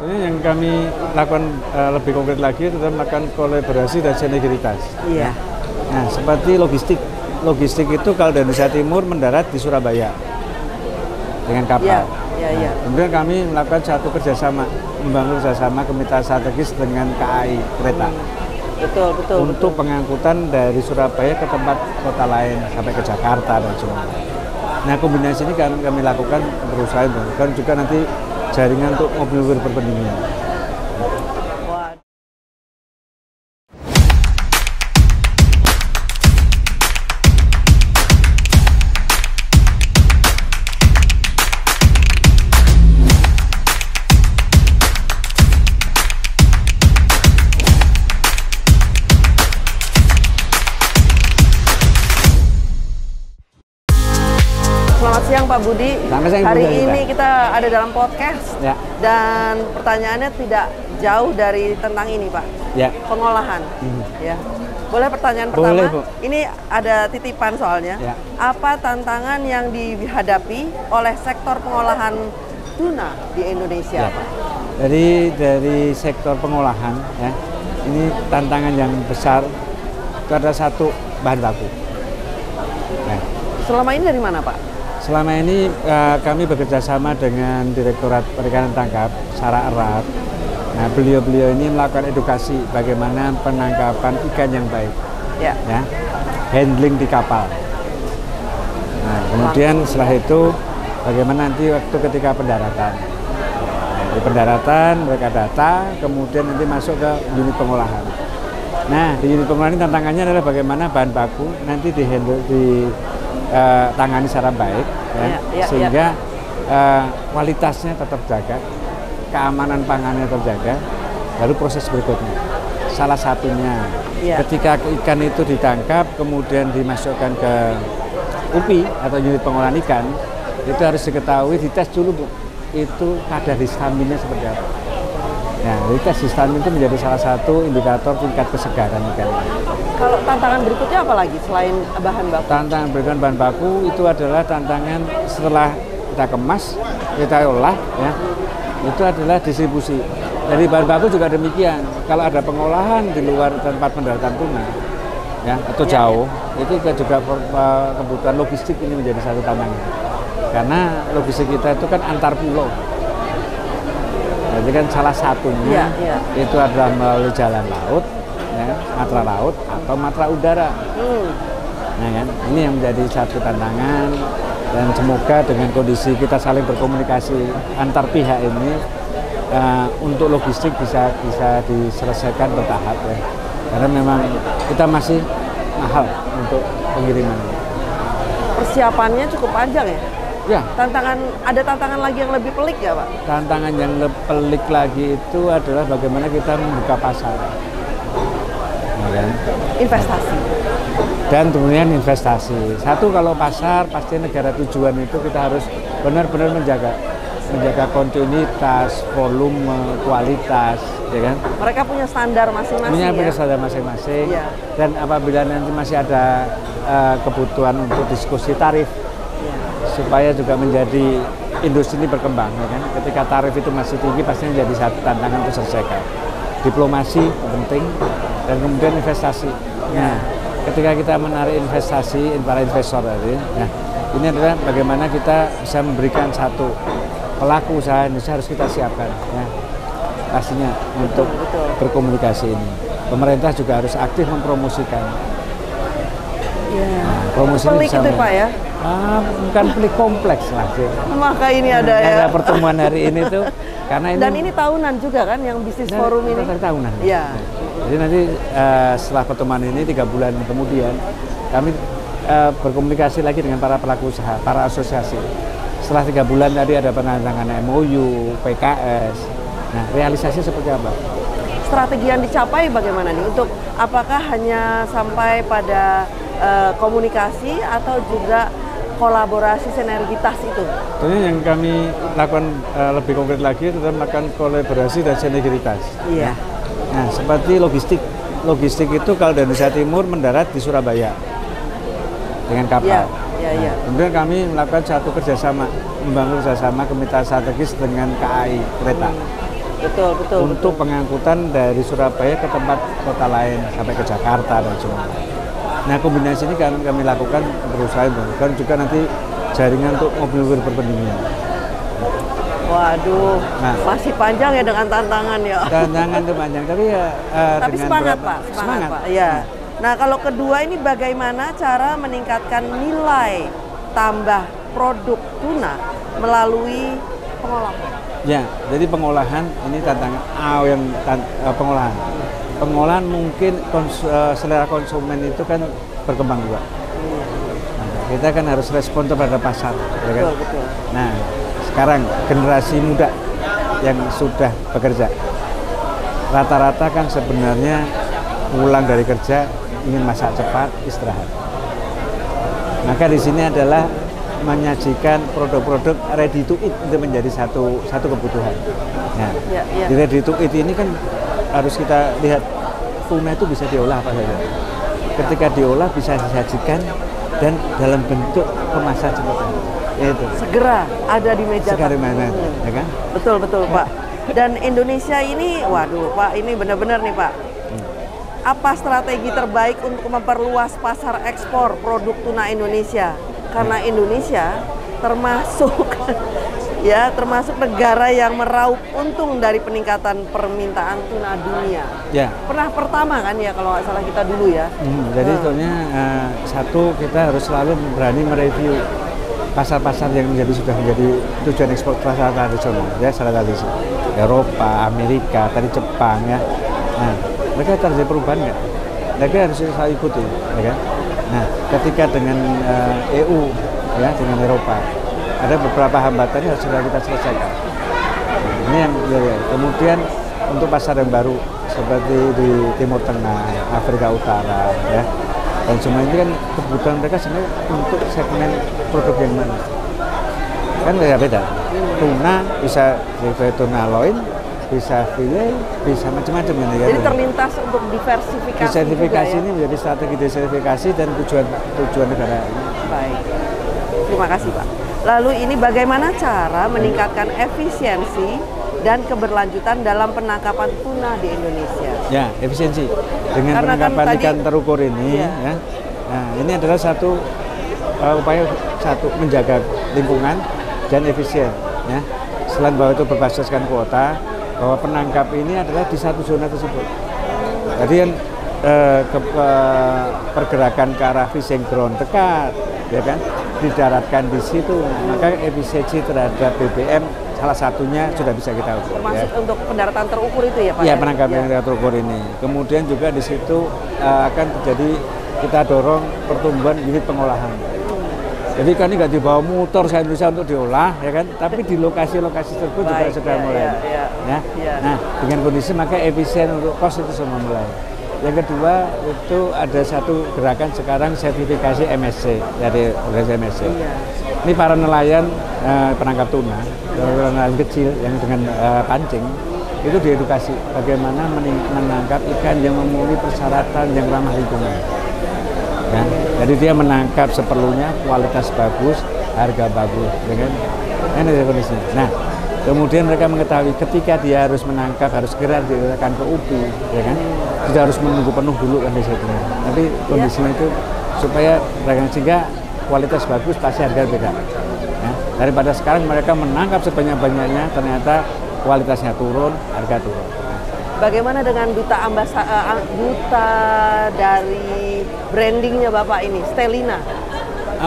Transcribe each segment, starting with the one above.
Tentunya yang kami lakukan lebih konkret lagi adalah melakukan kolaborasi dan sinergitas. Iya. Nah, seperti logistik. Logistik itu kalau dari Indonesia Timur mendarat di Surabaya dengan kapal. Iya. Kemudian kami melakukan satu kerjasama, membangun kerjasama kemitraan strategis dengan KAI kereta. Betul. Untuk pengangkutan dari Surabaya ke tempat kota lain sampai ke Jakarta dan semuanya. Nah, kombinasi ini kami lakukan berusaha dan juga nanti jaringan untuk mobil berpendingin. Selamat siang Pak Budi. Hari ini kita ada dalam podcast ya. Dan pertanyaannya tidak jauh dari tentang ini Pak. Ya. Pengolahan. Ya. Boleh pertanyaan Boleh, pertama? Bu. Ini ada titipan soalnya. Ya. Apa tantangan yang dihadapi oleh sektor pengolahan tuna di Indonesia, Ya. Pak? Jadi dari sektor pengolahan, ya, ini tantangan yang besar itu ada satu bahan baku. Nah, Selama ini dari mana Pak? selama ini kami bekerja sama dengan Direktorat Perikanan Tangkap, Sara Erat. Nah, beliau-beliau ini melakukan edukasi bagaimana penangkapan ikan yang baik, Ya. handling di kapal. Nah, kemudian setelah itu bagaimana nanti waktu ketika pendaratan. Nah, di pendaratan mereka data, kemudian nanti masuk ke unit pengolahan. Nah, di unit pengolahan ini tantangannya adalah bagaimana bahan baku nanti tangani secara baik, sehingga kualitasnya tetap jaga, keamanan pangannya terjaga. Lalu proses berikutnya, salah satunya ketika ikan itu ditangkap, kemudian dimasukkan ke UPI atau unit pengolahan ikan, itu harus diketahui, dites dulu Bu, itu kadar histaminnya seperti apa. Nah, tes histamin itu menjadi salah satu indikator tingkat kesegaran ikan. Kalau tantangan berikutnya apa lagi selain bahan baku? Tantangan berikutnya bahan baku itu adalah tantangan setelah kita kemas, kita olah, ya, itu adalah distribusi. Dari bahan baku juga demikian. Kalau ada pengolahan di luar tempat pendaratan tuna, ya, atau jauh, itu juga kebutuhan logistik ini menjadi satu tantangan. Karena logistik kita itu kan antar pulau. Jadi kan salah satunya itu adalah melalui jalan laut, ya, matra laut atau matra udara. Nah, kan, ini yang menjadi satu tantangan, dan semoga dengan kondisi kita saling berkomunikasi antar pihak ini untuk logistik bisa diselesaikan bertahap, ya. Karena memang kita masih mahal untuk pengiriman. Persiapannya cukup panjang ya? Ya. Ada tantangan lagi yang lebih pelik ya Pak? Tantangan yang lebih pelik lagi itu adalah bagaimana kita membuka pasar. Ya, investasi. Dan kemudian investasi. Satu, kalau pasar pasti negara tujuan itu kita harus benar-benar menjaga kontinuitas, volume, kualitas, ya kan? Mereka punya standar masing-masing. Punya standar masing-masing. Ya. Dan apabila nanti masih ada kebutuhan untuk diskusi tarif, supaya juga menjadi industri ini berkembang, ya kan? Ketika tarif itu masih tinggi, pasti menjadi satu tantangan untuk selesaikan. Diplomasi penting, dan kemudian investasi. Nah, ketika kita menarik investasi, para investor tadi, nah, ini adalah bagaimana kita bisa memberikan satu pelaku usaha Indonesia harus kita siapkan, ya, pastinya untuk berkomunikasi ini. Pemerintah juga harus aktif mempromosikan. Nah, promosi pelik itu Pak ya? Bukan pelik, kompleks lah sih. Maka ini ada ya. Pertemuan hari ini tuh karena ini. Dan ini tahunan juga kan yang bisnis forum ini? Tahunan. Iya. Jadi nanti setelah pertemuan ini 3 bulan kemudian kami berkomunikasi lagi dengan para pelaku usaha, para asosiasi. Setelah 3 bulan tadi ada penandatanganan MOU, PKS. Nah, realisasi seperti apa? Strategi yang dicapai bagaimana nih? Untuk apakah hanya sampai pada komunikasi atau juga kolaborasi sinergitas itu? Tentunya yang kami lakukan lebih konkret lagi adalah melakukan kolaborasi dan sinergitas. Iya. Nah, seperti logistik. Logistik itu kalau dari Indonesia Timur mendarat di Surabaya dengan kapal. Iya. Kemudian kami melakukan satu kerjasama, membangun kerjasama kemitraan strategis dengan KAI kereta. Betul. Untuk pengangkutan dari Surabaya ke tempat kota lain sampai ke Jakarta dan semuanya. Nah, kombinasi ini kan kami lakukan berusaha dan juga nanti jaringan untuk mobil berpendingin. Waduh, masih panjang ya dengan tantangan ya. Tantangan itu panjang, tapi ya tapi dengan semangat Pak. Ya. Nah, kalau kedua ini bagaimana cara meningkatkan nilai tambah produk tuna melalui pengolahan? Ya, jadi pengolahan ini tantangan pengolahan. Pengolahan mungkin selera konsumen itu kan berkembang juga. Nah, kita kan harus respon terhadap pasar, ya kan? Betul. Nah, sekarang generasi muda yang sudah bekerja rata-rata kan sebenarnya pulang dari kerja ingin masak cepat, istirahat. Maka di sini adalah menyajikan produk-produk ready to eat itu menjadi satu kebutuhan. Nah, di ready to eat ini kan harus kita lihat tuna itu bisa diolah apa saja. Ketika diolah bisa disajikan dan dalam bentuk kemasan cepat. Itu segera ada di meja. Segera mana, ya kan? Betul Pak. Dan Indonesia ini, waduh Pak, ini benar-benar nih Pak. Apa strategi terbaik untuk memperluas pasar ekspor produk tuna Indonesia? Karena Indonesia termasuk negara yang meraup untung dari peningkatan permintaan tuna dunia. Ya. Pernah pertama kan ya kalau nggak salah kita dulu ya. Jadi sebetulnya satu kita harus selalu berani mereview pasar-pasar yang sudah menjadi tujuan ekspor pasar tradisional ya, secara tradisi. Eropa, Amerika, tadi Jepang ya. Nah, mereka terjadi perubahan nggak? Mereka harus saya ikuti, ya kan? Nah, ketika dengan EU ya, dengan Eropa ada beberapa hambatan yang harus kita selesaikan. Nah, ini yang kemudian untuk pasar yang baru seperti di Timur Tengah, Afrika Utara ya. Dan semua ini kan kebutuhan mereka sebenarnya untuk segmen produk yang mana? Kan beda-beda. Tuna bisa tuna loin, bisa fillet, bisa macam-macam ya. Jadi terlintas untuk diversifikasi. Diversifikasi ini menjadi strategi diversifikasi dan tujuan negara. Baik. Terima kasih Pak. Lalu ini bagaimana cara meningkatkan efisiensi dan keberlanjutan dalam penangkapan tuna di Indonesia? Ya, efisiensi dengan penangkapan ikan terukur ini. Ya. Nah, ini adalah satu upaya menjaga lingkungan dan efisien. Ya. Selain bahwa itu berbasiskan kuota, bahwa penangkap ini adalah di satu zona tersebut. Jadi yang pergerakan ke arah fishing ground dekat, ya kan, didaratkan di situ, maka efisiensi terhadap BBM salah satunya sudah bisa kita ukur. Termasuk ya. Untuk pendaratan terukur itu ya Pak? Iya, penangkapan yang terukur ini. Kemudian juga di situ akan terjadi, kita dorong pertumbuhan unit pengolahan. Jadi kan ini nggak dibawa motor ke Indonesia untuk diolah, ya kan? Tapi di lokasi-lokasi tersebut juga sudah mulai. Ya. Nah, dengan kondisi maka efisien untuk kos itu semua mulai. Yang kedua itu ada satu gerakan sekarang sertifikasi MSC dari organisasi MSC. Ini para nelayan penangkap tuna, nelayan kecil yang dengan pancing itu diedukasi bagaimana menangkap ikan yang memenuhi persyaratan yang ramah lingkungan. Ya. Jadi dia menangkap seperlunya, kualitas bagus, harga bagus, dengan ini kondisinya. Nah, kemudian mereka mengetahui ketika dia harus menangkap harus segera diletakkan ke UPI, ya kan? Tidak harus menunggu penuh dulu kan di situ. Tapi kondisinya itu supaya sehingga kualitas bagus pasti harga beda. Ya. Daripada sekarang mereka menangkap sebanyak-banyaknya ternyata kualitasnya turun, harga turun. Bagaimana dengan duta dari brandingnya Bapak ini, Stellina?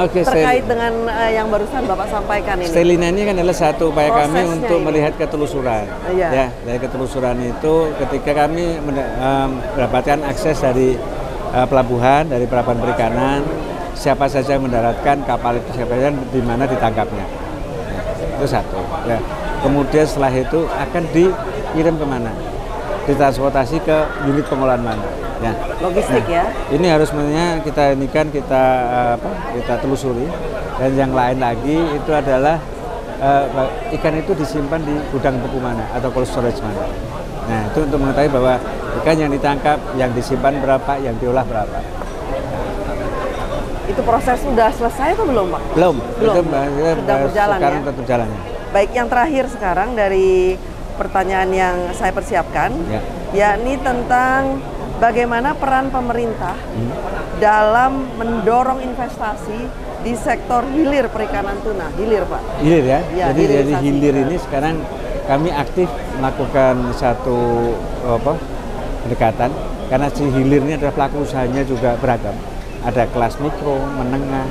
Oke, terkait dengan yang barusan Bapak sampaikan ini. Stellina ini kan adalah satu upaya kami untuk melihat ketelusuran. Ya, dari ketelusuran itu ketika kami mendapatkan akses dari pelabuhan, dari pelabuhan perikanan, siapa saja yang mendaratkan kapal itu, siapa saja di mana ditangkapnya. Ya, itu satu. Ya. Kemudian setelah itu akan dikirim kemana? Ditransportasi ke unit pengolahan mana? Ya. Logistik ya. Ini harus sebenarnya kita telusuri, dan yang lain lagi itu adalah ikan itu disimpan di gudang beku mana atau cold storage mana. Nah, itu untuk mengetahui bahwa ikan yang ditangkap, yang disimpan berapa, yang diolah berapa. Itu proses sudah selesai atau belum Pak? Belum. Itu sedang berjalan sekarang ya? tetap jalan. Baik, yang terakhir sekarang dari pertanyaan yang saya persiapkan, yakni tentang bagaimana peran pemerintah dalam mendorong investasi di sektor hilir perikanan tuna. Hilir, Pak. Hilir ya? Ya, jadi hilir ini sekarang kami aktif melakukan satu pendekatan, karena si hilir ini adalah pelaku usahanya juga beragam. Ada kelas mikro, menengah,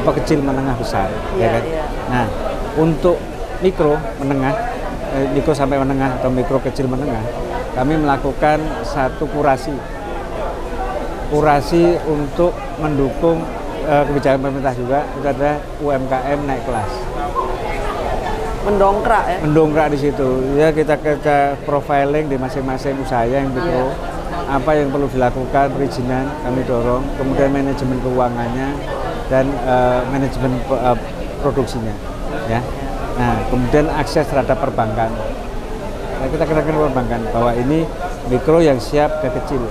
kecil, menengah, besar, ya kan? Nah, untuk mikro, menengah, mikro sampai menengah atau mikro kecil menengah, kami melakukan satu kurasi untuk mendukung kebijakan pemerintah juga. Itu ada UMKM naik kelas. Mendongkrak ya? Mendongkrak di situ. Ya, kita profiling di masing-masing usaha yang mikro. Apa yang perlu dilakukan, perizinan kami dorong, kemudian manajemen keuangannya dan manajemen produksinya, ya. Nah, kemudian akses terhadap perbankan. Nah, kita kenakan perbankan bahwa ini mikro yang siap ke kecil.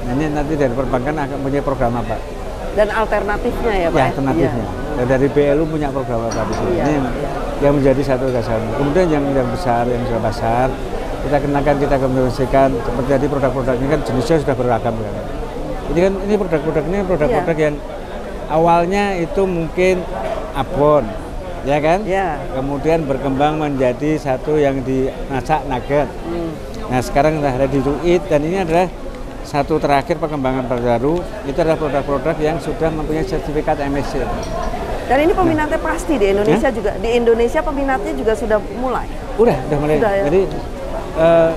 Nah, ini nanti dari perbankan akan punya program apa? Dan alternatifnya ya, Pak? Ya, alternatifnya. Dan dari BLU punya program apa di sini? Ini yang menjadi satu gagasan. Kemudian yang besar, yang sudah besar, kita kenakan, kita komunikasikan seperti tadi produk-produk ini kan jenisnya sudah beragam kan. Ini produk-produk yang awalnya itu mungkin abon, ya kan? Ya. Kemudian berkembang menjadi satu yang dimasak nugget. Nah, sekarang sudah ready to eat, dan ini adalah satu terakhir perkembangan baru, itu adalah produk-produk yang sudah mempunyai sertifikat MSC. Dan ini peminatnya pasti di Indonesia juga. Di Indonesia peminatnya juga sudah mulai. Udah mulai. Sudah, ya? Jadi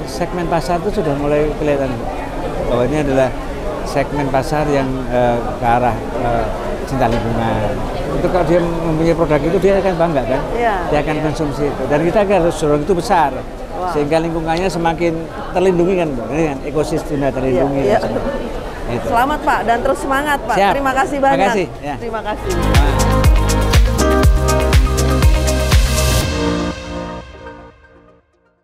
segmen pasar itu sudah mulai kelihatan bahwa ini adalah segmen pasar yang ke arah cinta lingkungan. Itu kalau dia mempunyai produk itu, dia akan bangga kan? Dia akan konsumsi itu. Dan kita harus dorong itu besar, sehingga lingkungannya semakin terlindungi kan, ini kan ekosistemnya terlindungi. Gitu. Selamat Pak, dan terus semangat Pak. Siap. Terima kasih banyak. Terima kasih. Terima kasih.